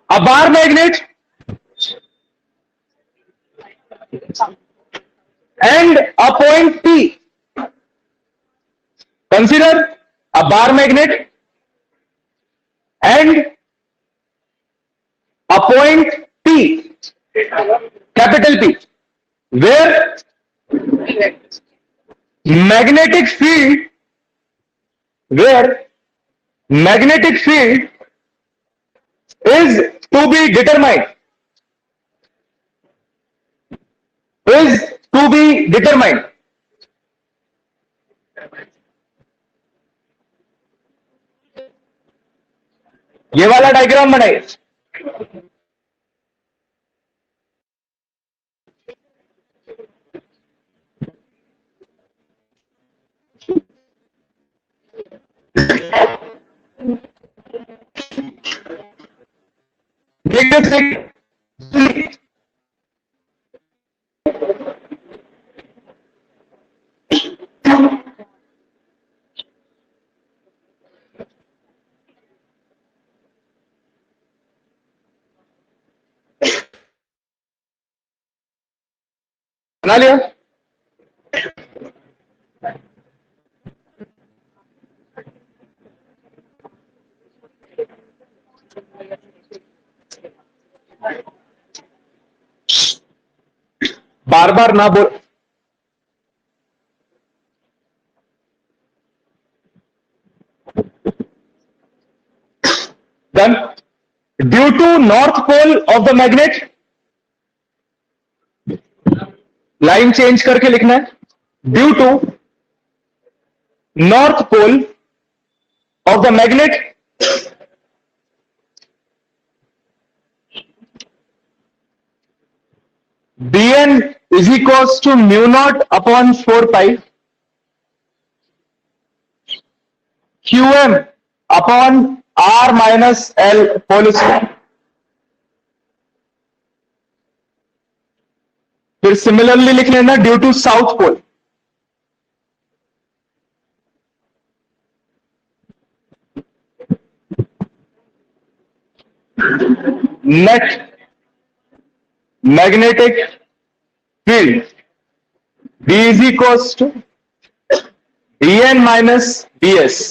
A bar magnet and a point P. Consider a bar magnet and a point P, capital P, where magnetic field, where magnetic field is to be determined, is to be determined. ये वाला diagram बनाइए. बना लिया. बार बार ना बोल. Then, due to north pole of the magnet, line change करके लिखना है. Due to north pole of the magnet, Dn is equals to mu naught upon 4 pi Qm upon R minus L whole square. फिर similarly लिख लेना due to south pole. Net magnetic field D is equals to Dn minus ds.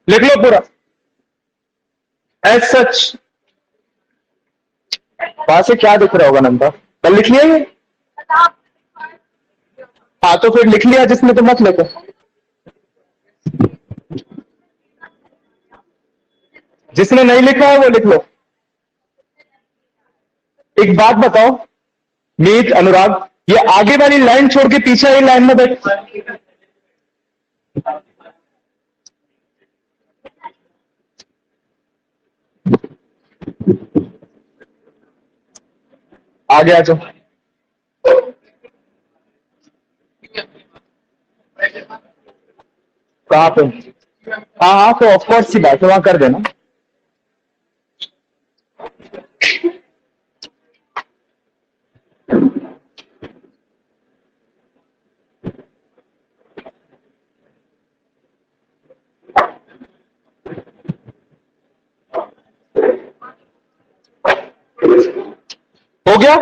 लिख लो पूरा as such. वहां से क्या दिख रहा होगा नंबर? कल लिख लिया ये? हाँ तो फिर लिख लिया जिसने तो मत लेकर. जिसने नहीं लिखा है वो लिख लो। एक बात बताओ मीत, अनुराग, ये आगे वाली लाइन छोड़ के पीछे वाली लाइन में बैठ। आगे आ जाओ। कहाँ पे? हाँ हाँ, तो ऑफकोर्स सी बात है, वहां कर देना। हो गया?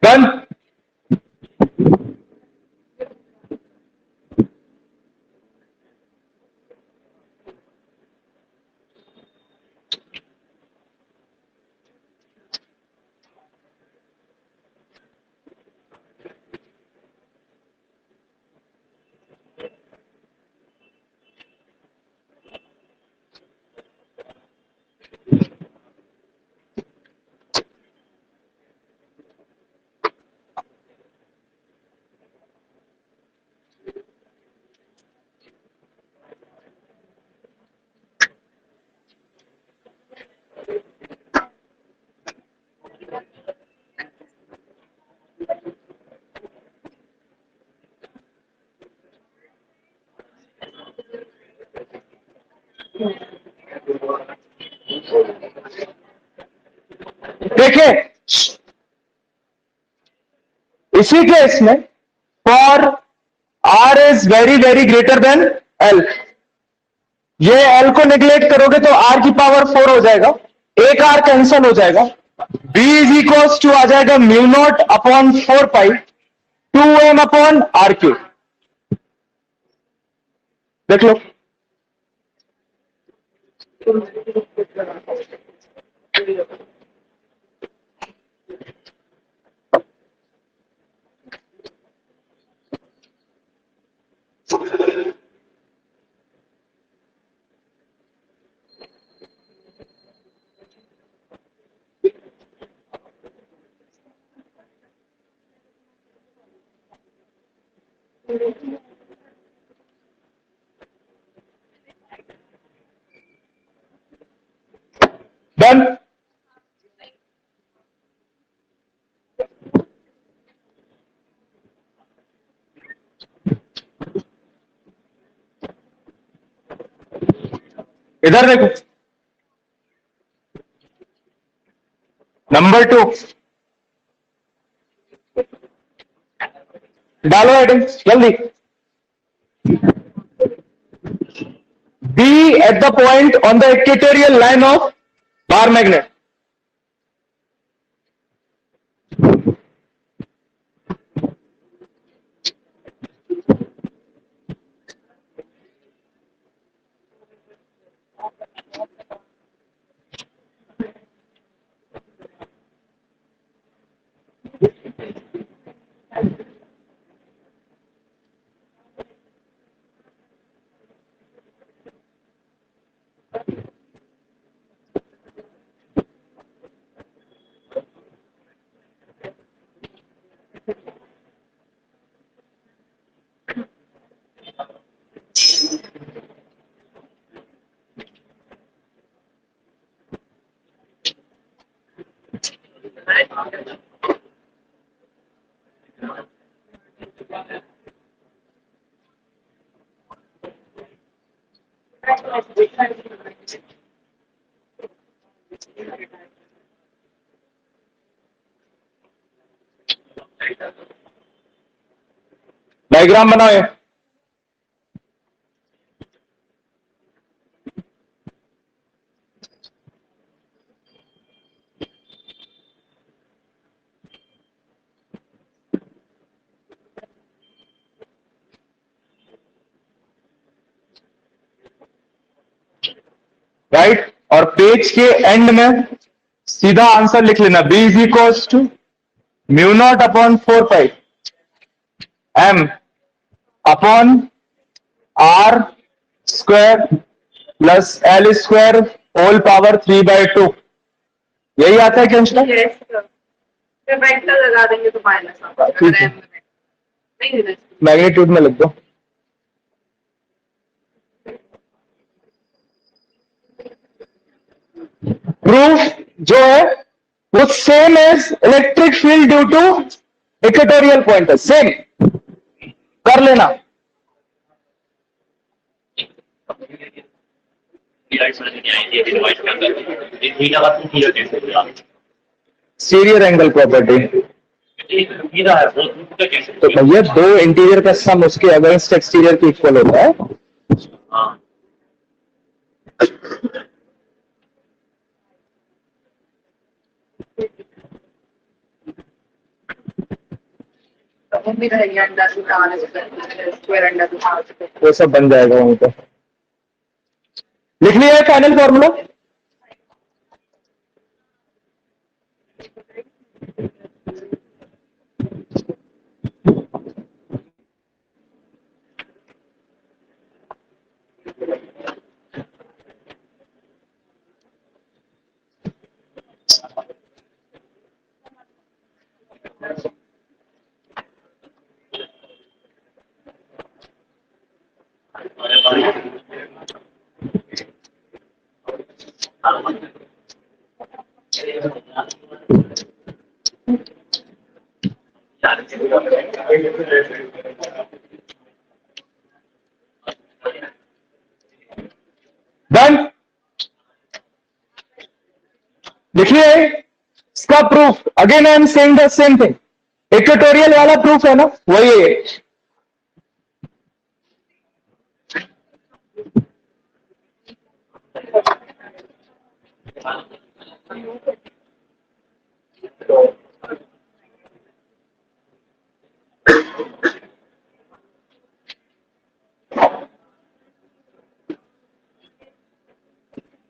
डन। देखिए, इसी केस में for R is very very greater than L, ये एल को निगलेक्ट करोगे तो आर की पावर 4 हो जाएगा, एक आर कैंसल हो जाएगा, बी इज इक्वल्स टू आ जाएगा mu not upon 4 pi 2m upon R cube. देख लो। डन। इधर देखो, नंबर 2 डालो हेडिंग जल्दी। B at the point on the equatorial line of bar magnet. Diagram बनाओ ये। राइट, और पेज के एंड में सीधा आंसर लिख लेना, B is equals to mu not upon 4 pi M upon R square plus L square whole power 3/2। यही आता है क्या? लगा देंगे तो माइनस मैग्नीट्यूड में लिख दो। प्रूफ जो है वो same as electric field due to equatorial point है, सेम कर लेना। सीरियर एंगल प्रॉपर्टी तो भैया दो इंटीरियर का सम उसके अगेंस्ट एक्सटीरियर के इक्वल होता है। वो सब बन जाएगा वहीं पर। लिख लिया है फाइनल फॉर्मूला? डन। देखिए इसका proof, again I am saying the same thing, equatorial वाला प्रूफ है ना, वही है।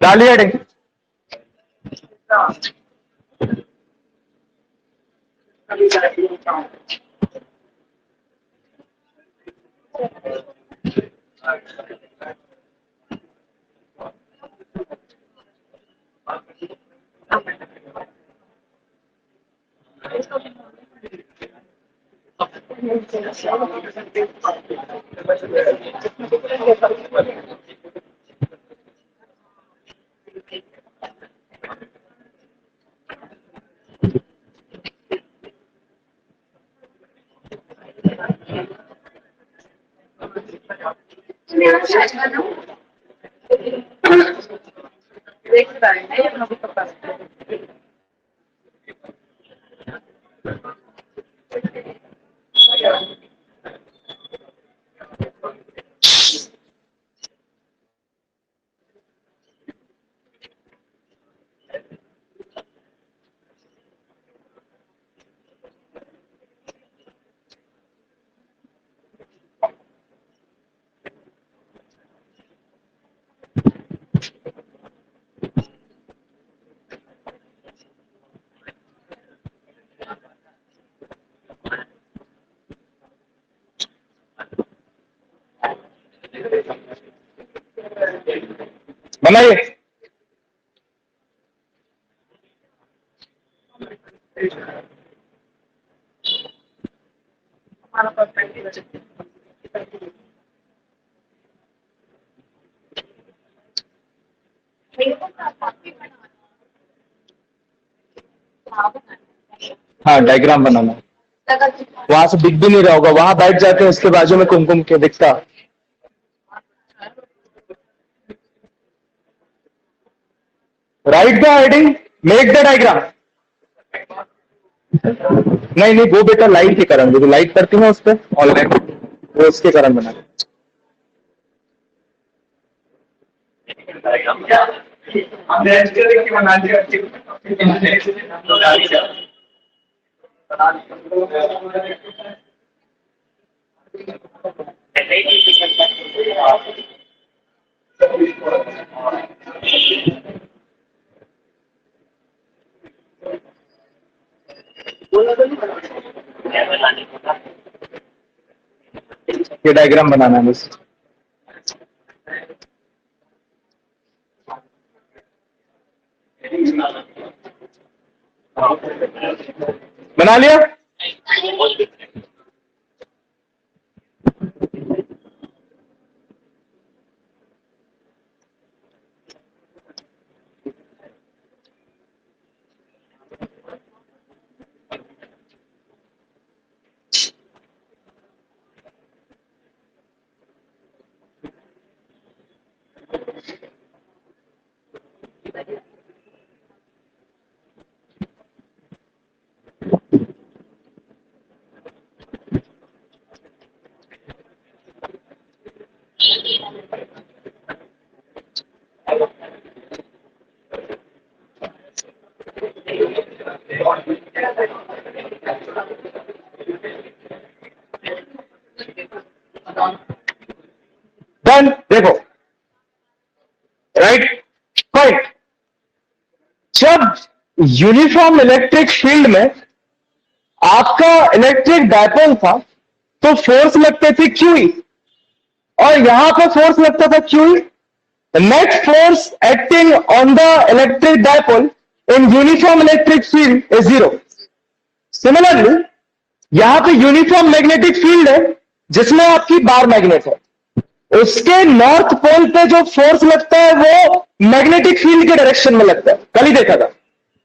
डालिए हेडिंग। बनाइए। हाँ डायग्राम बनाना, वहां से दिख भी नहीं रहा होगा, वहां बैठ जाके उसके बाजू में कुमकुम के दिखता। Right the heading, make the diagram. नहीं नहीं, वो बेटा लाइट के कारण, जो लाइट करती है उस पर ऑनलाइन, वो उसके कारण बना। ये डायग्राम बनाना है बस। बना लिया? डन। देखो राइट पॉइंट, जब यूनिफॉर्म इलेक्ट्रिक फील्ड में आपका इलेक्ट्रिक डायपोल था तो फोर्स लगते थे क्यूई, और यहां पर फोर्स लगता था QE. Net force acting on the electric dipole in uniform electric field is zero. Similarly यहां पे यूनिफॉर्म मैग्नेटिक फील्ड है जिसमें आपकी बार मैग्नेट है, उसके नॉर्थ पोल पे जो फोर्स लगता है वो मैग्नेटिक फील्ड के डायरेक्शन में लगता है, कल ही देखा था।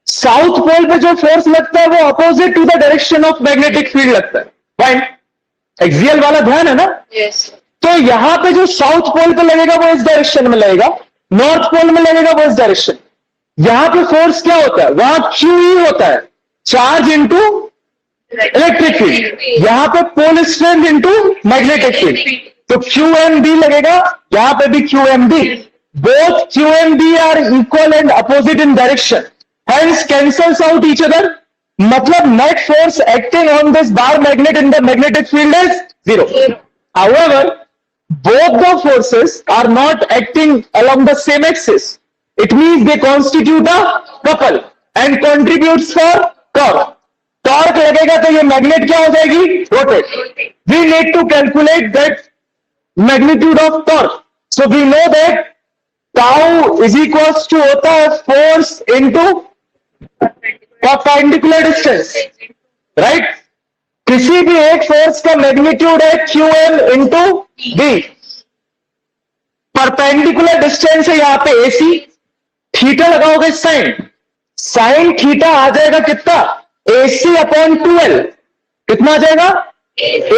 साउथ पोल पे जो फोर्स लगता है वो opposite to the direction of magnetic field लगता है। पॉइंट एक्सियल वाला ध्यान है ना? Yes. तो यहां पे जो साउथ पोल पे लगेगा वो इस डायरेक्शन में लगेगा, नॉर्थ पोल में लगेगा वो इस डायरेक्शन। यहां पे फोर्स क्या होता है? वहां क्यूई होता है, चार्ज इंटू इलेक्ट्रिक फील्ड। यहां पे pole strength into magnetic field, तो QMB लगेगा, यहां पे भी QMB। Both QMB are equal and opposite in direction, hence cancels out each other. मतलब net force acting on this bar magnet in the magnetic field is zero. However both the forces are not acting along the same axis. It means they constitute a couple and contributes for torque. Torque लगेगा तो ये magnet क्या हो जाएगी? Rotate. We need to calculate that magnitude of torque. So we know that tau is equals to होता है force into perpendicular distance, right? किसी भी एक फोर्स का मैग्नीट्यूड है QM into B. Perpendicular distance है यहां पे AC, थीटा लगाओगे साइन थीटा आ जाएगा कितना? AC upon 12। कितना आ जाएगा?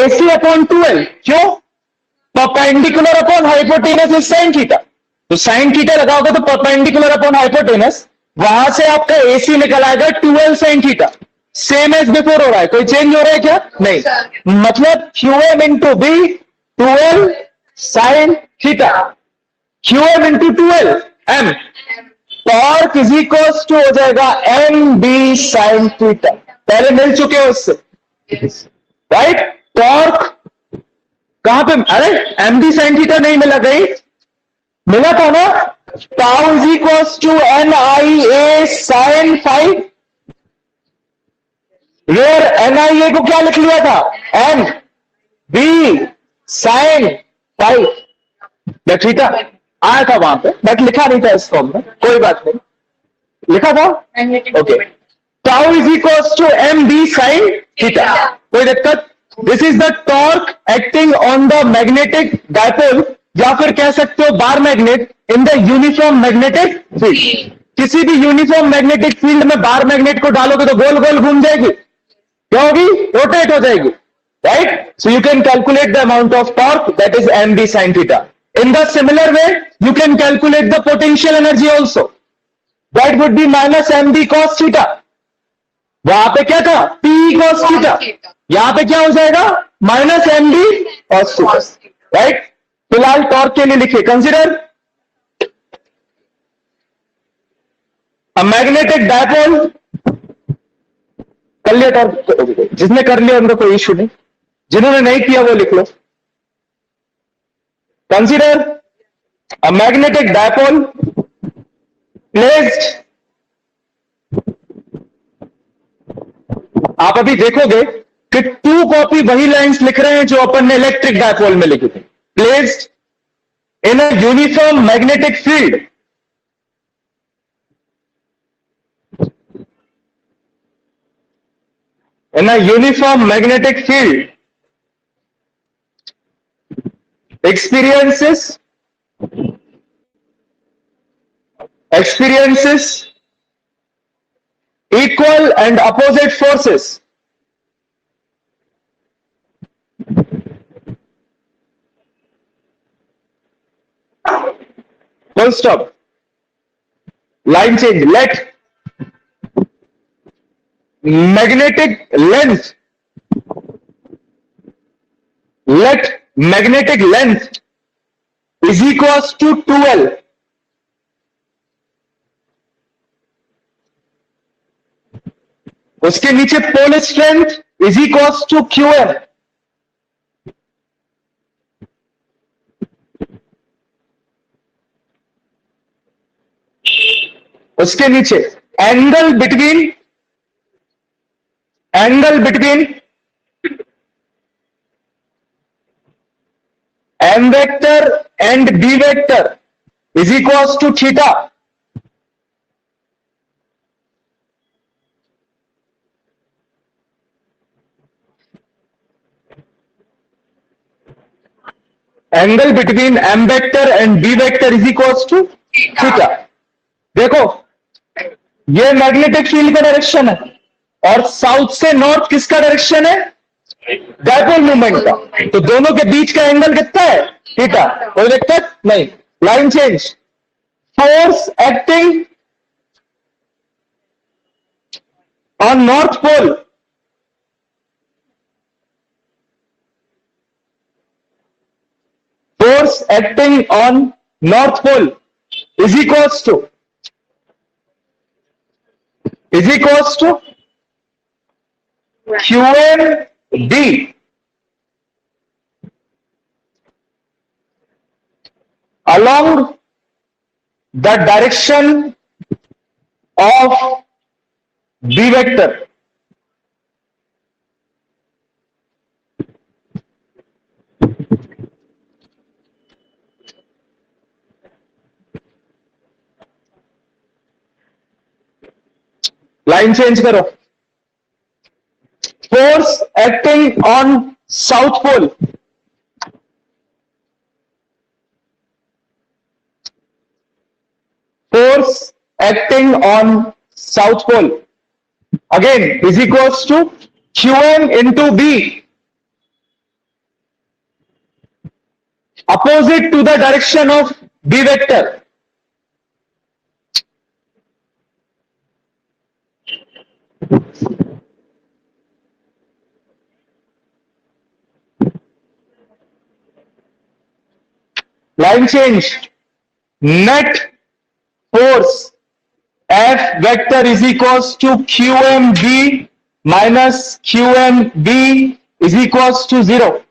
AC upon 12। क्यों? Perpendicular upon hypotenuse is sine theta, तो साइन थीटा लगाओगे तो परपेंडिकुलर अपॉन हाइपोटेनस, वहां से आपका AC निकल आएगा 12 sine theta. Same as before हो रहा है, कोई चेंज हो रहा है क्या? नहीं। मतलब QM into B 12 sine theta, QM into 12 M। Torque is equal to हो जाएगा MB साइन थीटा, पहले मिल चुके हो उससे, राइट? टॉर्क कहां पे? अरे MB साइन थीटा नहीं मिला, कहीं मिला था ना? Tau is equal to NIA sine 5। Where NIA को क्या लिख लिया था? MB sign 5। थीटा आया था वहां पे, बट लिखा नहीं था इस फॉर्म में, कोई बात नहीं, लिखा था okay. Tau is equal to MB sine theta, कोई दिक्कत? This is the torque acting on the magnetic dipole, या फिर कह सकते हो bar magnet in the uniform magnetic field. किसी भी यूनिफॉर्म मैग्नेटिक फील्ड में बार मैग्नेट को डालोगे तो गोल गोल घूम जाएगी, क्या होगी? रोटेट हो जाएगी, right? So you can calculate the amount of torque, that is MB sine theta. In the similar way, you can calculate the potential energy also. That would be minus MB cos theta. वहां पे क्या था, P cos theta, यहां पे क्या हो जाएगा, minus M D cos theta, right. फिलहाल टॉर्क के लिए लिखिए, कंसिडर अ मैग्नेटिक डायपोल, कर लिया टॉर्क, जिसने कर लिया उनका कोई इश्यू नहीं, जिन्होंने नहीं किया वो लिख लो। Consider a magnetic dipole placed, आप अभी देखोगे कि 2 कॉपी वही लाइंस लिख रहे हैं जो अपन ने इलेक्ट्रिक डायपोल में लिखी थी। Placed in a uniform magnetic field, in a uniform magnetic field, experiences equal and opposite forces, full stop, line change, let magnetic length is equals to 2L, उसके नीचे pole strength is equals to QM, उसके नीचे angle between M vector and B vector is equals to theta, angle between M vector and B vector is equals to theta। देखो ये magnetic field का direction है और south से north किसका direction है, डायपोल मूवमेंट का, तो दोनों के बीच का एंगल कितना है, थीटा, कोई दिक्कत नहीं। Line change, force acting on north pole, force acting on north pole is equals to QMD along the direction of B vector, line change करो, force acting on south pole, again is equals to QM into B, opposite to the direction of B vector, line change, net force F vector is equals to QMB minus QMB is equals to 0।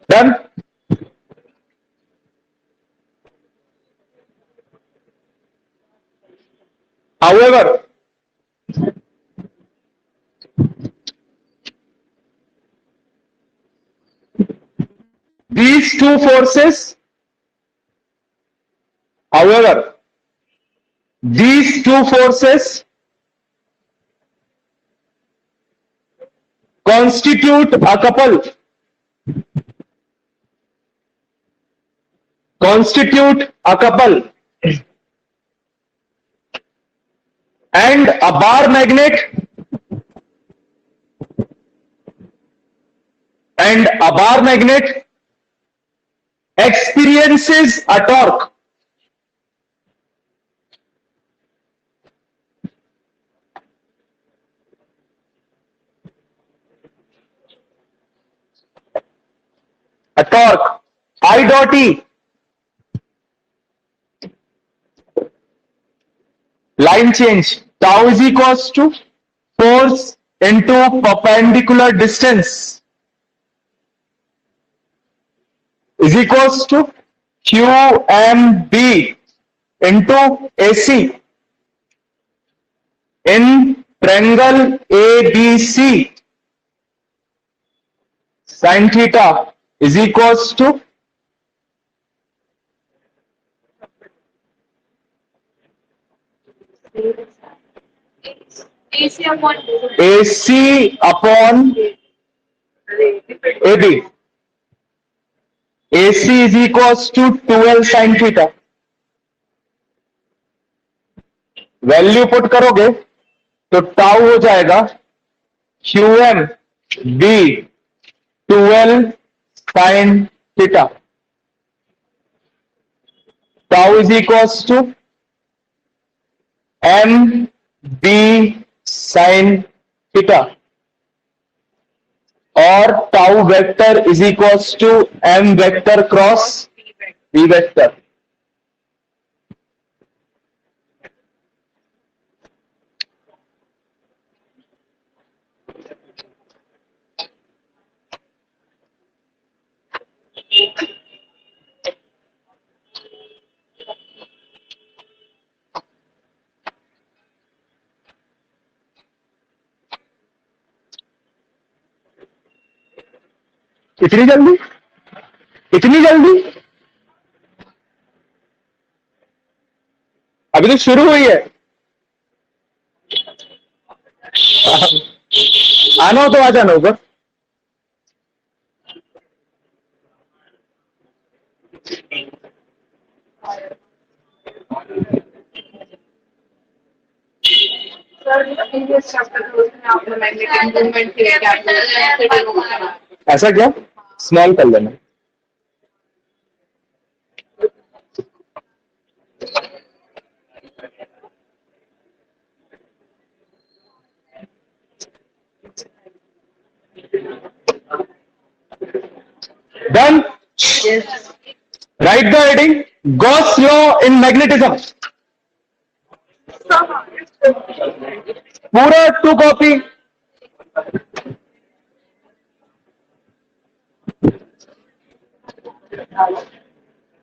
Done? However, these two forces constitute a couple, and a bar magnet and a bar magnet experiences a torque. A torque I dot E, line change, tau is equals to force into perpendicular distance is equals to QMB into AC in triangle ABC. Sin theta is equals to AC upon AC upon AB. AC is equals to 2L sin theta. Value put करोगे तो tau हो जाएगा QM B 2L sin theta. Tau is equals to M B sin theta और tau vector is equals to M vector cross B vector. इतनी जल्दी, इतनी जल्दी, अभी तो शुरू हुई है. आना हो तो आ जाना ऊपर. previous chapter में आपने मैग्नेटिक मूवमेंट के क्या ऐसा क्या स्मॉल कर लेना. Done. Yes. Write the heading Gauss law in magnetism. पूरा 2 copy.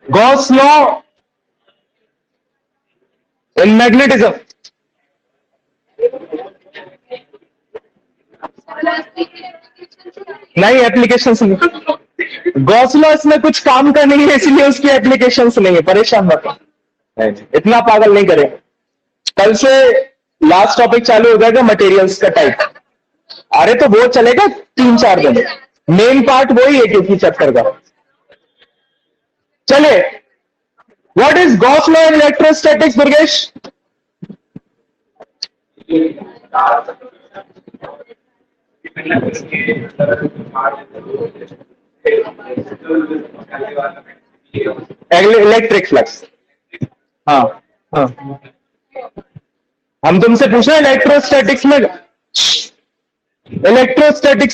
Gauss law in magnetism. नहीं एप्लीकेशंस नहीं. गॉस लॉ इसमें कुछ काम का नहीं है इसलिए उसकी एप्लीकेशंस नहीं है. परेशान मत हो. इतना पागल नहीं करें. कल से लास्ट टॉपिक चालू हो जाएगा मटेरियल्स का टाइप. अरे तो वो चलेगा 3-4 दिन. मेन पार्ट वही है क्योंकि चैप्टर का. चले. What is Gauss law in electrostatics Durgesh? Electric flux. हाँ हाँ. हम तुमसे पूछे इलेक्ट्रोस्टैटिक्स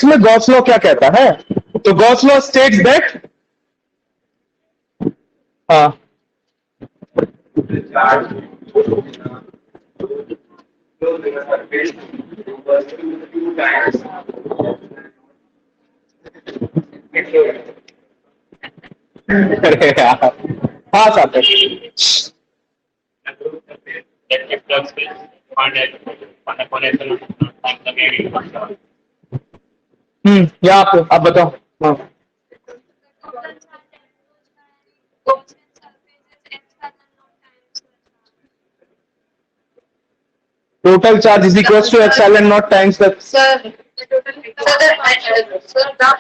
में गॉस लॉ क्या कहता है. तो गॉस लॉ स्टेट्स दैट हाँ अरे यार हाँ साथ यहाँ पे आप बताओ. हाँ total charge is equals to epsilon naught times the Sir, the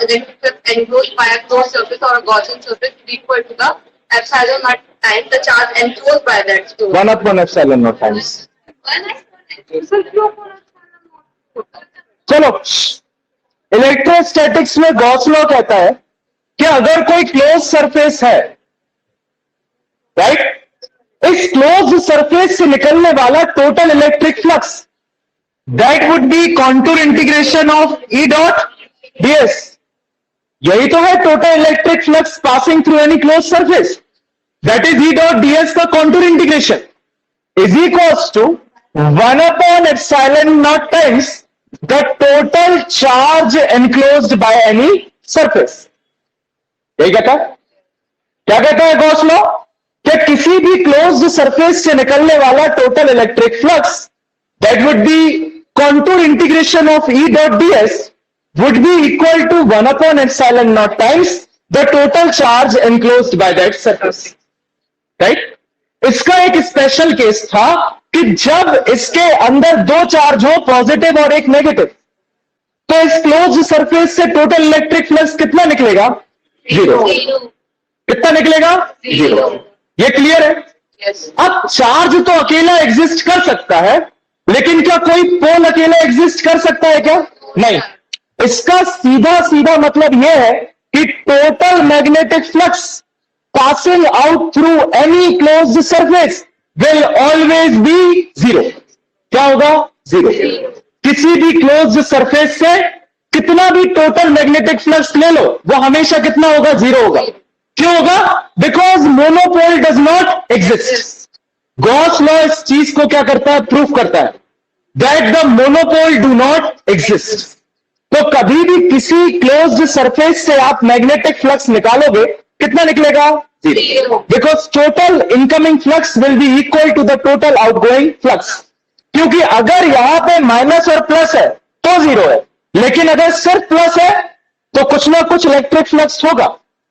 electric flux enclosed by a closed surface or a Gaussian surface is equal to the epsilon naught times the charge enclosed by that source. 1/1 epsilon naught times. चलो electrostatics में Gauss law कहता है कि अगर कोई close surface है, right, इस close surface से निकलने वाला total electric flux that would be contour integration of E dot ds. यही तो है total electric flux passing through any close surface, that is E dot ds का contour integration is equals to 1 upon epsilon naught times the total charge enclosed by any surface। यही कहता है। क्या कहता है गॉस लॉ? कि किसी भी क्लोज्ड सरफेस से निकलने वाला total electric flux that would be contour integration of E dot DS would be equal to 1 upon epsilon naught times the total charge enclosed by that surface, right? इसका एक special case था कि जब इसके अंदर दो चार्ज हो, positive और एक नेगेटिव, तो इस क्लोज सरफेस से टोटल इलेक्ट्रिक फ्लक्स कितना निकलेगा? जीरो। कितना निकलेगा? जीरो। ये क्लियर है? Yes. अब चार्ज तो अकेला एग्जिस्ट कर सकता है, लेकिन क्या कोई पोल अकेला एग्जिस्ट कर सकता है क्या? नहीं। इसका सीधा सीधा मतलब यह है कि total magnetic flux passing out through any closed surface will always be zero. क्या होगा? जीरो। किसी भी क्लोज्ड सरफेस से कितना भी टोटल मैग्नेटिक फ्लक्स ले लो, वो हमेशा कितना होगा? जीरो होगा। क्यों होगा? Because monopole does not exist. Gauss law इस चीज को क्या करता है? प्रूफ करता है that the monopole do not exist. तो कभी भी किसी क्लोज्ड सरफेस से आप मैग्नेटिक फ्लक्स निकालोगे, कितना निकलेगा? Zero. Because total incoming flux will be equal to the total outgoing flux. क्योंकि अगर यहां पे माइनस और प्लस है तो जीरो है, लेकिन अगर सिर्फ प्लस है तो कुछ ना कुछ इलेक्ट्रिक फ्लक्स होगा।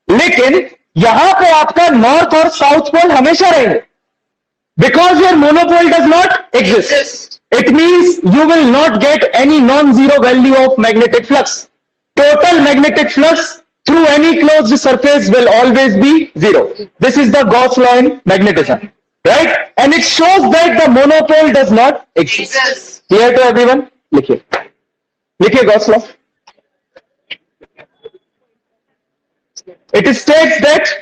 लेकिन यहां पे आपका नॉर्थ और साउथ पोल हमेशा रहेंगे, because your monopole does not exist. It means you will not get any non-zero value of magnetic flux. Total magnetic flux through any closed surface will always be zero. This is the Gauss law in magnetism, right? And it shows that the monopole does not exist. Yes. Clear to everyone? लिखिए, लिखिए Gauss law. It states that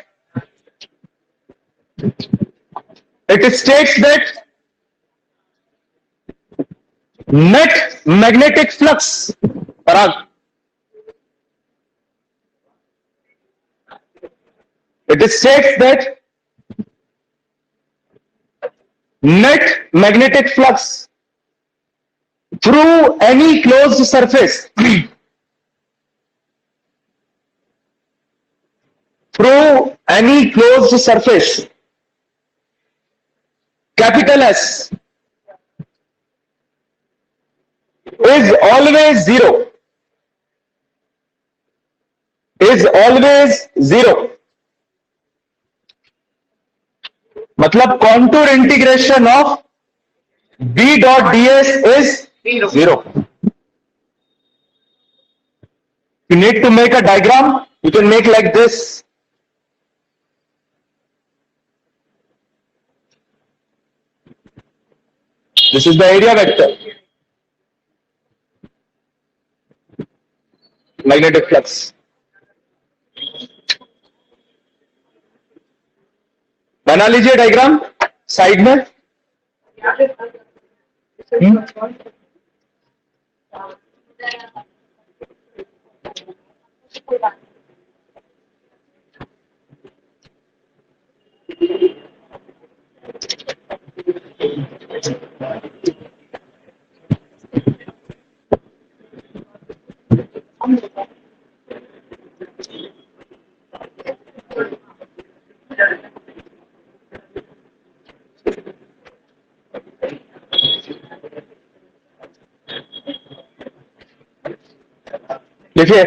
net magnetic flux, Parag, it states that net magnetic flux through any closed surface through any closed surface, capital S, is always zero. Is always zero. मतलब contour integration of B dot ds is zero. You need to make a diagram. You can make like this. This is the area vector. Magnetic flux. बना लीजिए diagram side में। देखिए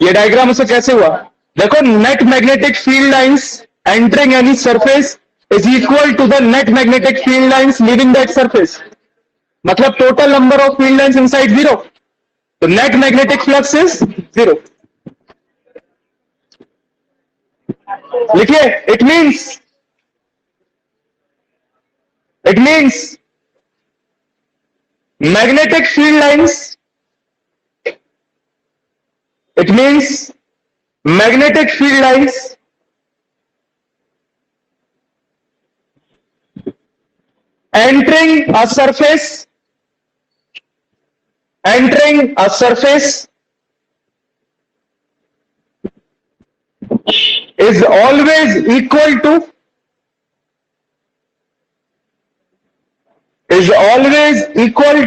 ये diagram से कैसे हुआ? देखो, net magnetic field lines entering any surface is equal to the net magnetic field lines leaving that surface. मतलब total number of field lines inside zero, तो net magnetic flux is zero. लिखिए, it means It means magnetic field lines. It means magnetic field lines entering a surface is always equal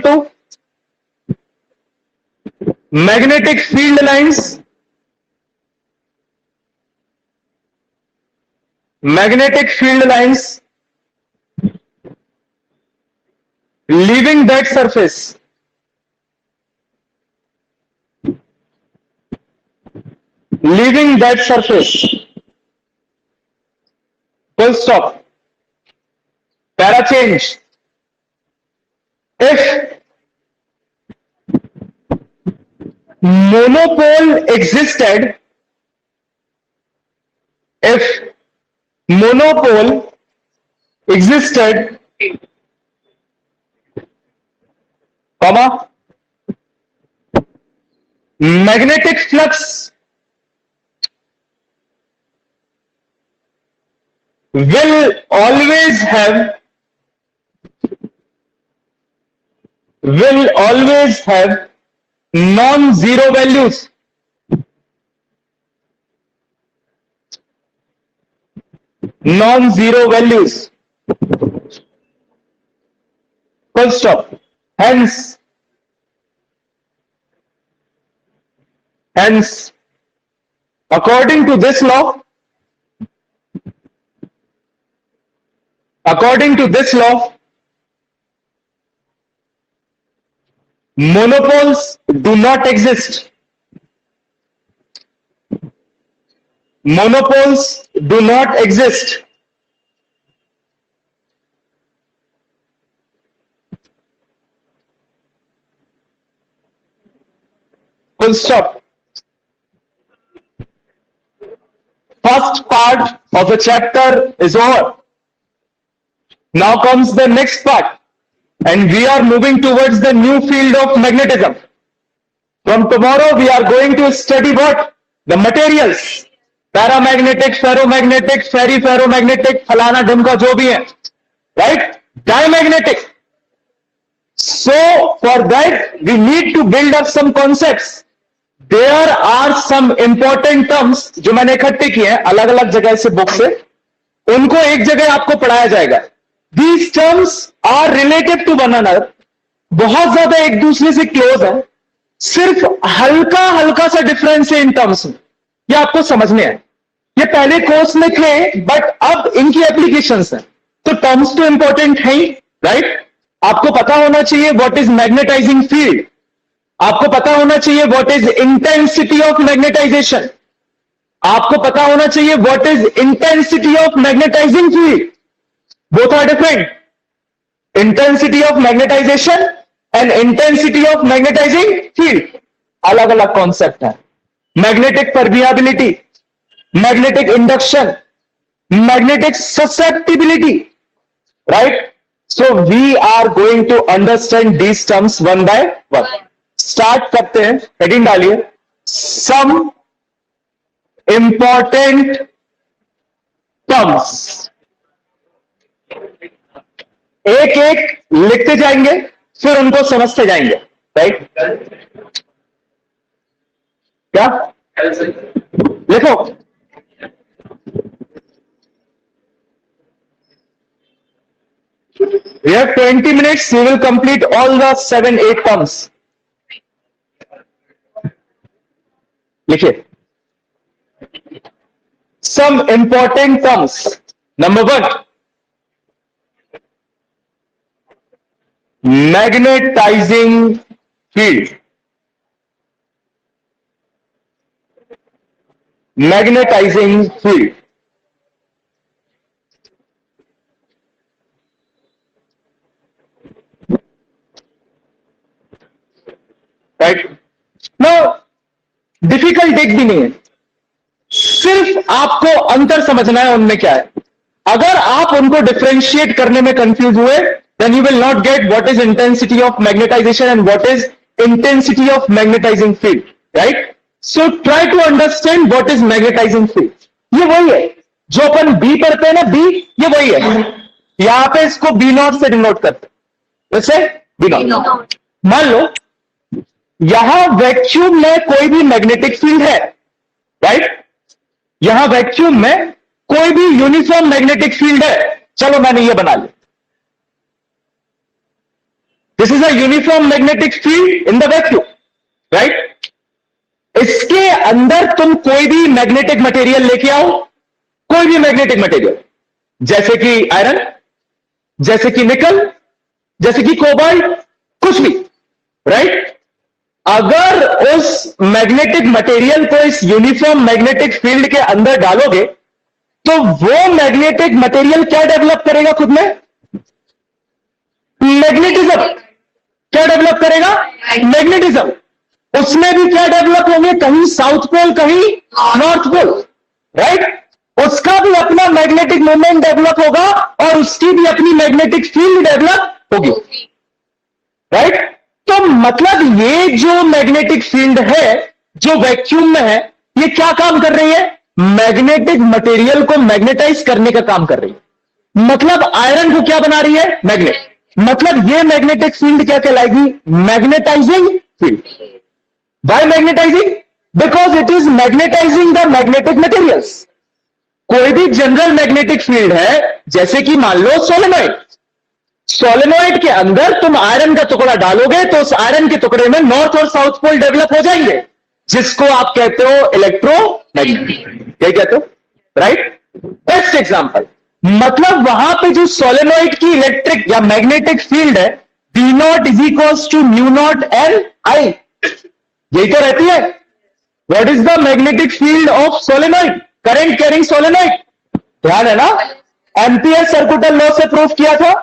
to magnetic field lines leaving that surface. Full stop. Para change. If monopole existed, comma, magnetic flux will always have non-zero values. Full stop. Hence, according to this law, monopoles do not exist. Full stop. First part of the chapter is over. Now comes the next part, and we are moving towards the new field of magnetism. From tomorrow, we are going to study what? The materials. Paramagnetic, ferromagnetic, ferromagnetic, falana dhimka jo bhi hai. Right? Diamagnetic. So, for that, we need to build up some concepts. There are some important terms जो मैंने इकट्ठे किए हैं अलग अलग जगह से book से, उनको एक जगह आपको पढ़ाया जाएगा. These terms are related to one another. बहुत ज्यादा एक दूसरे से क्लोज है, सिर्फ हल्का हल्का सा डिफरेंस है इन टर्म्स में. ये आपको समझने हैं. ये पहले कोर्स में थे, बट अब इनकी एप्लीकेशंस हैं. तो टर्म्स तो इंपॉर्टेंट है ही, राइट? आपको पता होना चाहिए व्हाट इज मैग्नेटाइजिंग फील्ड. आपको पता होना चाहिए what is intensity of magnetization. आपको पता होना चाहिए what is intensity of magnetizing field. Both are different. Intensity of magnetization and intensity of magnetizing field अलग अलग कॉन्सेप्ट है. Magnetic permeability, magnetic induction, magnetic susceptibility, right? So we are going to understand these terms one by one. Start करते हैं. Heading डालिए, some important terms. एक एक लिखते जाएंगे, फिर उनको समझते जाएंगे, राइट? क्या लिखो? We have 20 minutes. We will complete all the 7-8 terms. लिखिए. Some important terms. Number 1, magnetizing field. Magnetizing field. Right? Now, difficult एक भी नहीं है, सिर्फ आपको अंतर समझना है उनमें क्या है. अगर आप उनको डिफरेंशिएट करने में कंफ्यूज हुए, then you will not get what is intensity of magnetization and what is intensity of magnetizing field, right? So try to understand what is magnetizing field. ये वही है जो अपन B पढ़ते हैं ना, B, ये वही है. यहां पे इसको B0 से डिनोट करते हैं. वैसे B0. मान लो यहां वैक्यूम में कोई भी मैग्नेटिक फील्ड है, राइट? यहां वैक्यूम में कोई भी यूनिफॉर्म मैग्नेटिक फील्ड है. चलो मैंने ये बना लिया. This is a uniform magnetic field in the vacuum, right? इसके अंदर तुम कोई भी मैग्नेटिक मटेरियल लेके आओ, कोई भी मैग्नेटिक मटेरियल, जैसे कि आयरन, जैसे कि निकल, जैसे कि कोबाल्ट, कुछ भी, राइट? अगर उस मैग्नेटिक मटेरियल को इस यूनिफॉर्म मैग्नेटिक फील्ड के अंदर डालोगे तो वो मैग्नेटिक मटेरियल क्या डेवलप करेगा खुद में? मैग्नेटिज्म. क्या डेवलप करेगा? मैग्नेटिज्म. उसमें भी क्या डेवलप होंगे? कहीं साउथ पोल, कहीं नॉर्थ पोल, राइट? उसका भी अपना मैग्नेटिक मोमेंट डेवलप होगा और उसकी भी अपनी मैग्नेटिक फील्ड डेवलप होगी, राइट? तो मतलब ये जो मैग्नेटिक फील्ड है जो वैक्यूम में है, ये क्या काम कर रही है? मैग्नेटिक मटेरियल को मैग्नेटाइज करने का काम कर रही है. मतलब आयरन को क्या बना रही है? मैग्नेट. मतलब ये मैग्नेटिक फील्ड क्या कहलाएगी? Magnetizing field. Why magnetizing? Because it is magnetizing the magnetic materials. कोई भी जनरल मैग्नेटिक फील्ड है, जैसे कि मान लो सोलेनॉइड. सोलेनॉइड के अंदर तुम आयरन का टुकड़ा डालोगे तो उस आयरन के टुकड़े में नॉर्थ और साउथ पोल डेवलप हो जाएंगे, जिसको आप कहते हो इलेक्ट्रोमैग्नेटिक. क्या कहते हो, राइट? Best example. मतलब वहां पे जो सोलेनॉइड की इलेक्ट्रिक या मैग्नेटिक फील्ड है, B0 is equals to mu naught n I. यही तो रहती है. What is the magnetic field of solenoid? Current carrying solenoid. ध्यान है ना? एम्पियर सर्कुटल लॉ से प्रूफ किया था.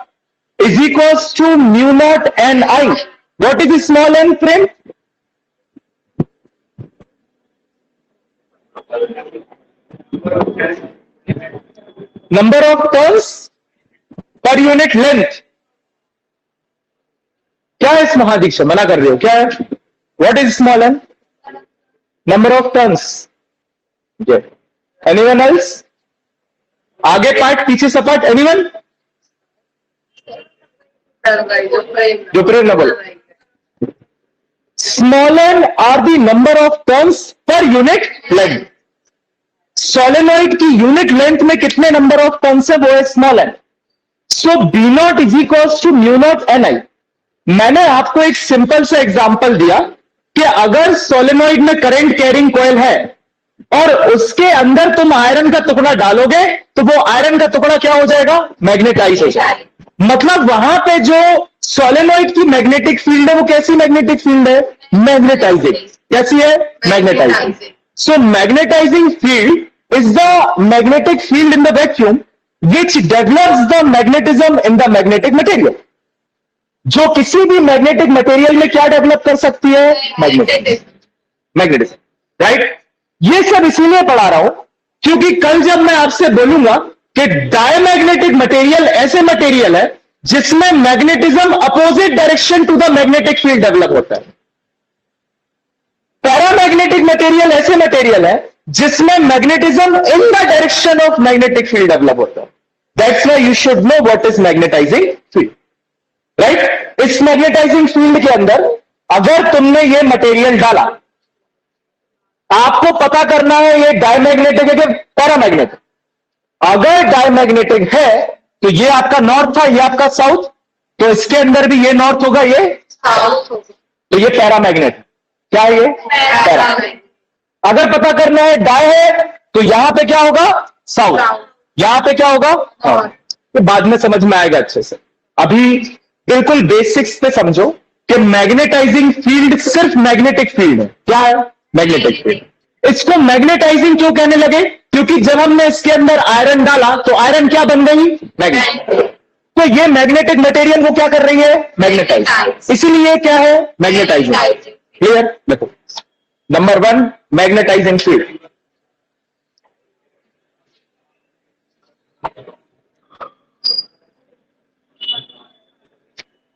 Is equals to mu naught n I. What is small n, friend? Number of turns per unit length. क्या है इस महादीक्षा? मना कर रहे हो क्या है? What is small n? Number of turns. Yeah. Anyone else? आगे पार्ट, पीछे सपाट. Anyone? Duprenable. Small n are the number of turns per unit length. Solenoid की यूनिट लेंथ में कितने नंबर ऑफ टर्न्स है, वो है small n. So B0 is equals to mu naught n I. मैंने आपको एक सिंपल सा एग्जांपल दिया कि अगर सोलेनॉइड में करंट कैरिंग कॉइल है और उसके अंदर तुम आयरन का टुकड़ा डालोगे तो वो आयरन का टुकड़ा क्या हो जाएगा? मैग्नेटाइज हो जाएगा. मतलब वहां पे जो सोलेनॉइड की मैग्नेटिक फील्ड है वो कैसी मैग्नेटिक फील्ड है? मैग्नेटाइजिंग. कैसी है? Magnetizing. So magnetizing field is the magnetic field in the vacuum which develops the magnetism in the magnetic material. जो किसी भी मैग्नेटिक मटेरियल में क्या डेवलप कर सकती है? Magnetism, right? ये सब इसीलिए पढ़ा रहा हूं क्योंकि कल जब मैं आपसे बोलूंगा कि डायमैग्नेटिक मटेरियल ऐसे मटेरियल है जिसमें magnetism opposite direction to the magnetic field develop होता है. पैरामैग्नेटिक मटेरियल ऐसे मटेरियल है जिसमें magnetism in the direction of magnetic field develop होता है. That's why you should know what is magnetizing field, right? इस मैग्नेटाइजिंग फील्ड के अंदर अगर तुमने ये मटेरियल डाला, आपको पता करना है ये डायमैग्नेटिक है कि पैरामैग्नेटिक. अगर डायमैग्नेटिक है तो ये आपका नॉर्थ था, ये आपका साउथ, तो इसके अंदर भी ये नॉर्थ होगा, ये साउथ होगा, तो ये पैरामैग्नेट. क्या है ये? पैरा. अगर पता करना है डाय है तो यहां पे क्या होगा? साउथ. यहां पे क्या होगा? तो बाद में समझ में आएगा अच्छे से. अभी बिल्कुल बेसिक्स पे समझो कि मैग्नेटाइजिंग फील्ड सिर्फ मैग्नेटिक फील्ड है. क्या है? Magnetic field. इसको मैग्नेटाइजिंग क्यों कहने लगे? क्योंकि जब हमने इसके अंदर आयरन डाला तो आयरन क्या बन गई? मैग्नेट. तो ये मैग्नेटिक मटेरियल को क्या कर रही है? मैग्नेटाइज. इसीलिए क्या है? मैग्नेटाइजिंग. क्लियर? देखो, number 1 magnetizing field.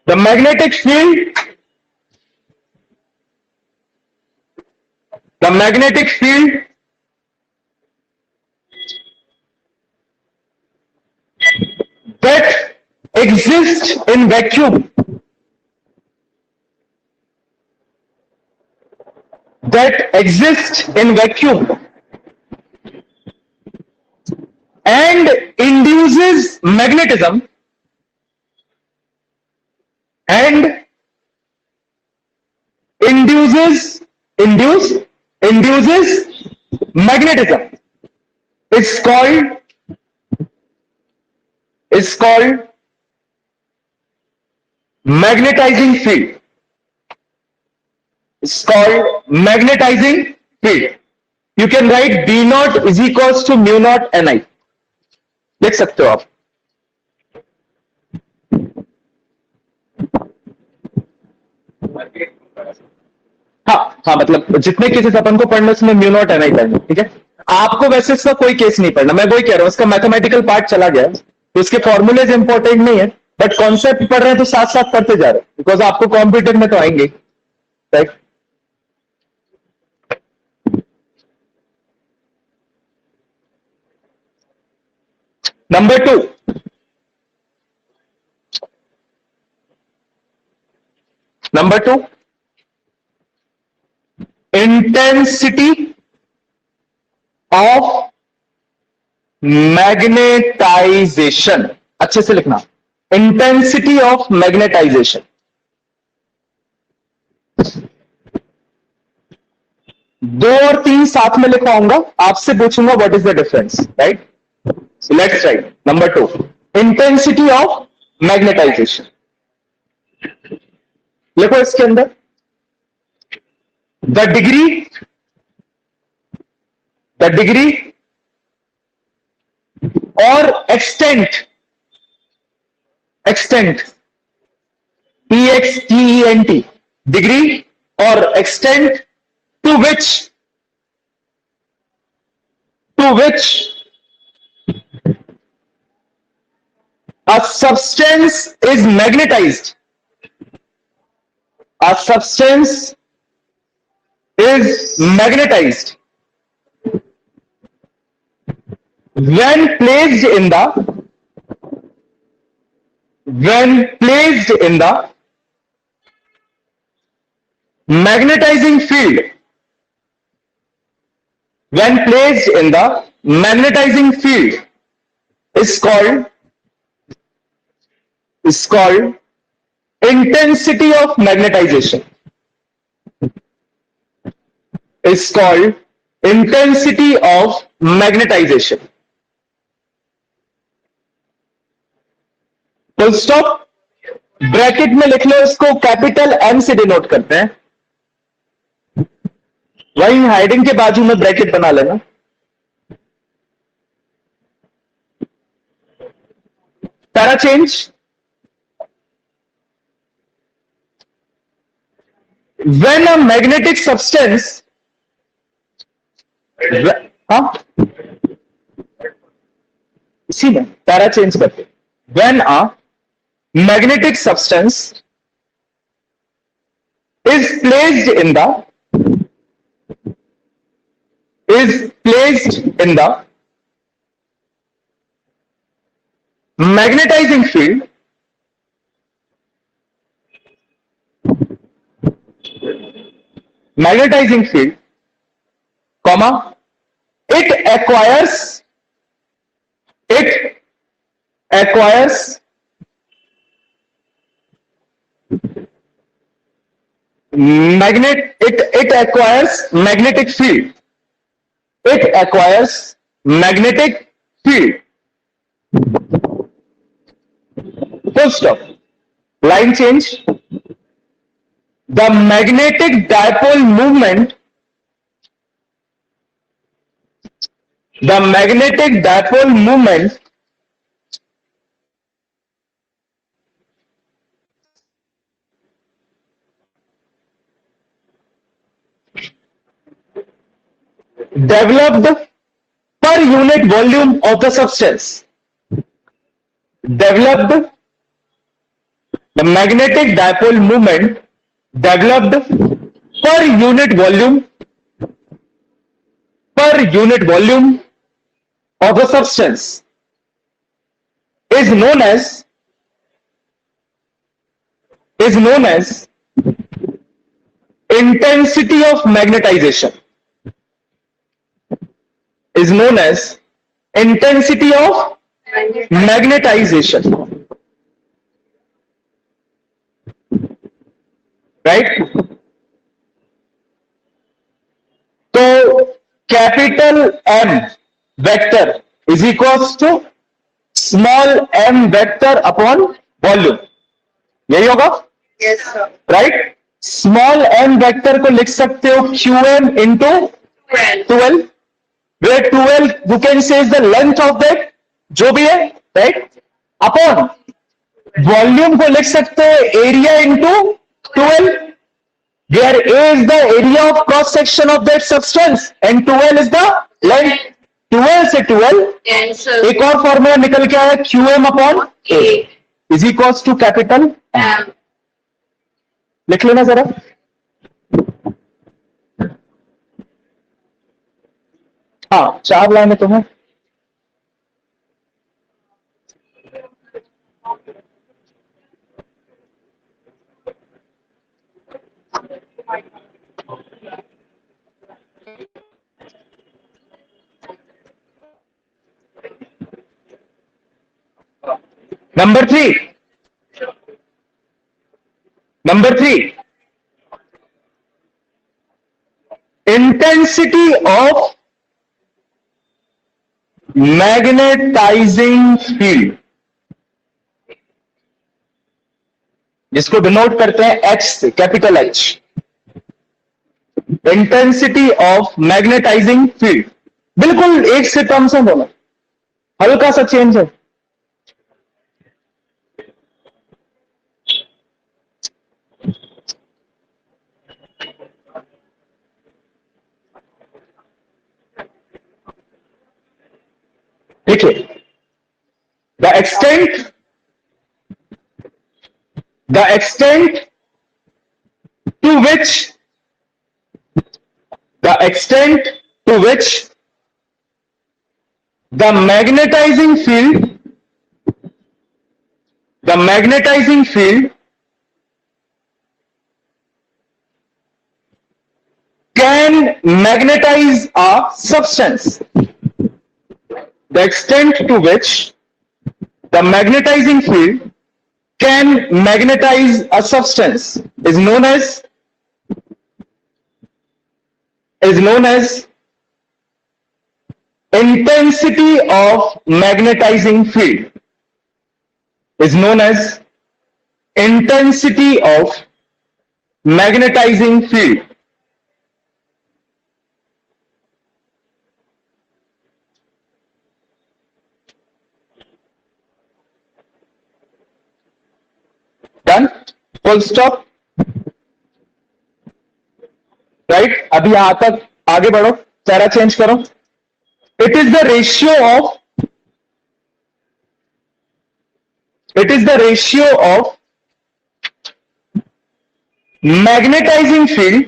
The magnetic field that exists in vacuum, and induces magnetism is called magnetizing field. It's called magnetizing field. You can write B naught is equals to mu naught Ni. लिख सकते हो आप. हाँ मतलब जितने cases अपन को पढ़ना उसमें म्यू नॉट एन आई पढ़ना. ठीक है, आपको वैसे इसका कोई केस नहीं पढ़ना, मैं वही कह रहा हूं, इसका मैथमेटिकल पार्ट चला गया तो उसके फॉर्मूलेज इंपॉर्टेंट नहीं है, बट कॉन्सेप्ट पढ़ रहे हैं तो साथ साथ पढ़ते जा रहे हैं, बिकॉज आपको कॉम्प्यूटर में तो आएंगे. Right, number 2, intensity of magnetisation. अच्छे से लिखना, इंटेंसिटी ऑफ मैग्नेटाइजेशन. दो और तीन साथ में लिखवाऊंगा, आपसे पूछूंगा what is the difference. Right, let's write number 2, intensity of magnetisation. लिखो इसके अंदर द डिग्री और एक्सटेंट EXTENT, डिग्री और extent to which a substance is magnetized. When placed in the magnetizing field. When placed in the magnetizing field is called intensity of magnetization. Full stop. Bracket में लिख लो, इसको capital M से denote करते हैं. वहीं hiding के बाजू में ब्रैकेट बना लेना. Para change. When a magnetic substance, इसी में पैरा चेंज करते. When a magnetic substance is placed in the magnetizing field, comma, it acquires magnetic field. Full stop. Line change. The magnetic dipole movement developed per unit volume of the substance. Developed the magnetic dipole movement developed per unit volume of a substance is known as intensity of magnetization, is known as intensity of magnetization, right? तो capital M vector is equals to small m vector upon volume, यही होगा, Yes, sir. Right? Small m vector को लिख सकते हो qm into 12, where 12 you can say is the length of that, जो भी है, राइट? अपॉन वॉल्यूम को लिख सकते हो area into 12, where A is the area of cross section of that substance and 12 is the length. 12 से 12 Cancel. एक और फॉर्मूला निकल के आया QM upon A is equals to capital M. लिख लेना जरा. हाँ, 4 लाइनें तुम्हें. Number 3. Intensity of magnetizing field, जिसको डिनोट करते हैं H से, capital H. Intensity of magnetizing field, बिल्कुल एक से टर्म से बोला, हल्का सा चेंज है. देखिए, the extent to which the magnetizing field can magnetize a substance. The extent to which the magnetizing field can magnetize a substance is known as intensity of magnetizing field. Is known as intensity of magnetizing field. Done? Full stop. Right? अभी यहां तक आगे बढ़ो, सारा change करो. It is the ratio of magnetizing field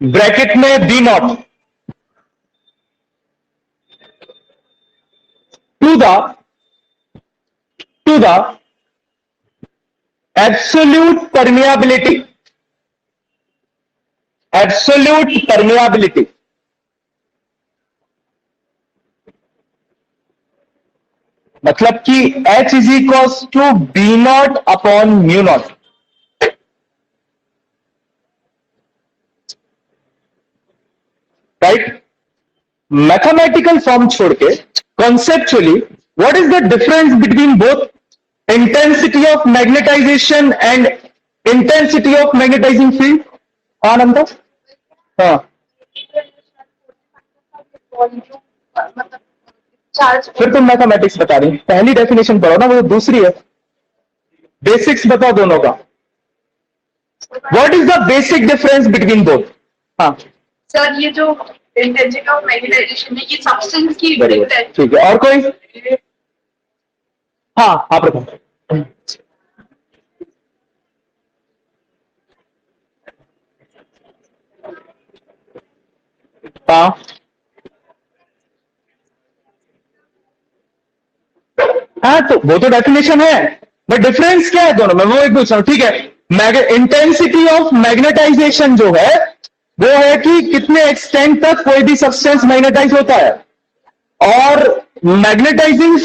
bracket में B not to the absolute permeability. मतलब कि H is equals to B not upon mu not. Right? Mathematical form छोड़ के conceptually, what is the difference between both intensity of magnetization and intensity of magnetizing field? आनंद? हाँ. फिर तुम mathematics बता रही, पहली डेफिनेशन पढ़ो ना, वो दूसरी है. बेसिक्स बताओ दोनों का. What is the basic difference between both? हाँ. सर, ये जो इंटेंसिटी ऑफ मैग्नेटाइजेशन में ये सब्सटेंस की Very good. ठीक है, और कोई? हाँ, आप रखो। हाँ हाँ, तो वो तो डेफिनेशन है, बट डिफरेंस क्या है दोनों में, वो एक पूछ रहा हूं। ठीक है, इंटेंसिटी ऑफ मैग्नेटाइजेशन जो है वो है कि कितने एक्सटेंट तक कोई भी सब्सटेंस मैग्नेटाइज होता है, और magnetizing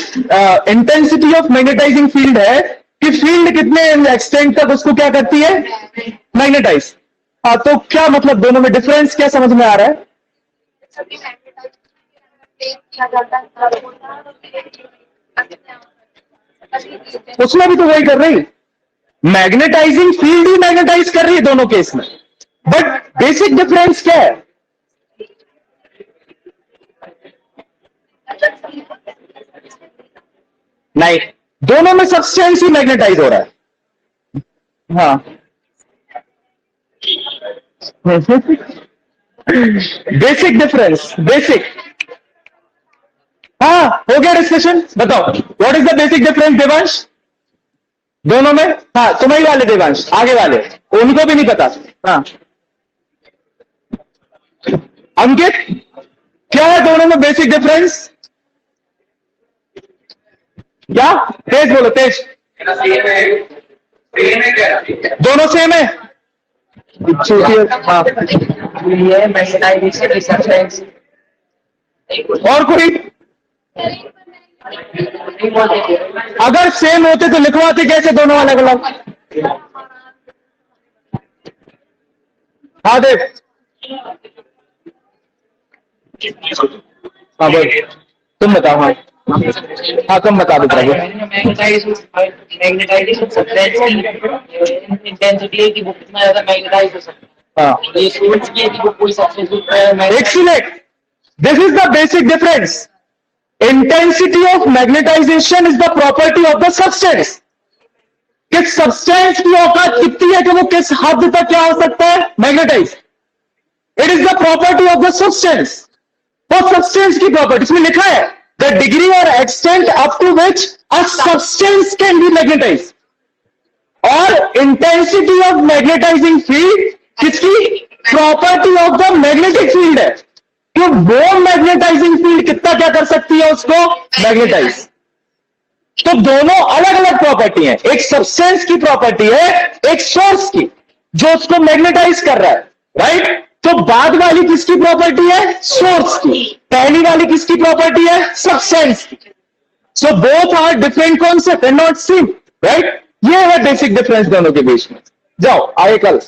intensity of magnetizing field है कि फील्ड कितने एक्सटेंट तक उसको क्या करती है, मैग्नेटाइज। हाँ, तो क्या मतलब दोनों में डिफरेंस क्या समझ में आ रहा है? सभी मैग्नेटाइज किया जाता है, उसमें भी तो वही कर रही, मैग्नेटाइजिंग फील्ड ही मैग्नेटाइज कर रही है दोनों केस में, बट बेसिक डिफरेंस क्या है? नहीं, दोनों में सब्सटेंस ही मैग्नेटाइज हो रहा है। हाँ बेसिक डिफरेंस, बेसिक। हाँ, हो गया डिस्कशन, बताओ what is the basic difference Devansh दोनों में? हाँ, तुम्हें वाले देवांश, आगे वाले उनको भी नहीं पता। हाँ अंकित, क्या है दोनों में बेसिक डिफरेंस? क्या? तेज बोलो, तेज। दोनों सेम है। हाँ, और कोई? अगर सेम होते तो लिखवाते कैसे दोनों अलग अलग? हाँ देव, हाँ बोल, तुम बताओ। हाँ हाँ, तुम बता दो प्रभु। मैग्नेटाइजेशन सब्सटेंस की इंटेंसिटी है कि वो कितना ज्यादा मैग्नेटाइज हो सकता है। हाँ, ये सोर्स की है कि वो कोई substance excellent. This is the basic difference. Intensity of magnetization is the property of the substance. किस सब्सटेंस की औकात कितनी है कि वो किस हद तक क्या हो सकता है, magnetize. It is the property of the substance. वो सब्सटेंस की प्रॉपर्टी इसमें लिखा है, द डिग्री और extent up to which a substance can be magnetize. और इंटेंसिटी ऑफ मैग्नेटाइजिंग फील्ड किसकी? Property of the magnetic field है, कि वो मैग्नेटाइजिंग फील्ड कितना क्या कर सकती है, उसको मैग्नेटाइज। तो दोनों अलग अलग प्रॉपर्टी है, एक सब्सटेंस की प्रॉपर्टी है, एक सोर्स की जो उसको मैग्नेटाइज कर रहा है, राइट? तो बाद वाली किसकी प्रॉपर्टी है? सोर्स की। पहली वाली किसकी प्रॉपर्टी है? सब्सटेंस की। So both are different concept and not same, right? ये है बेसिक डिफरेंस दोनों के बीच में। जाओ आगे कल।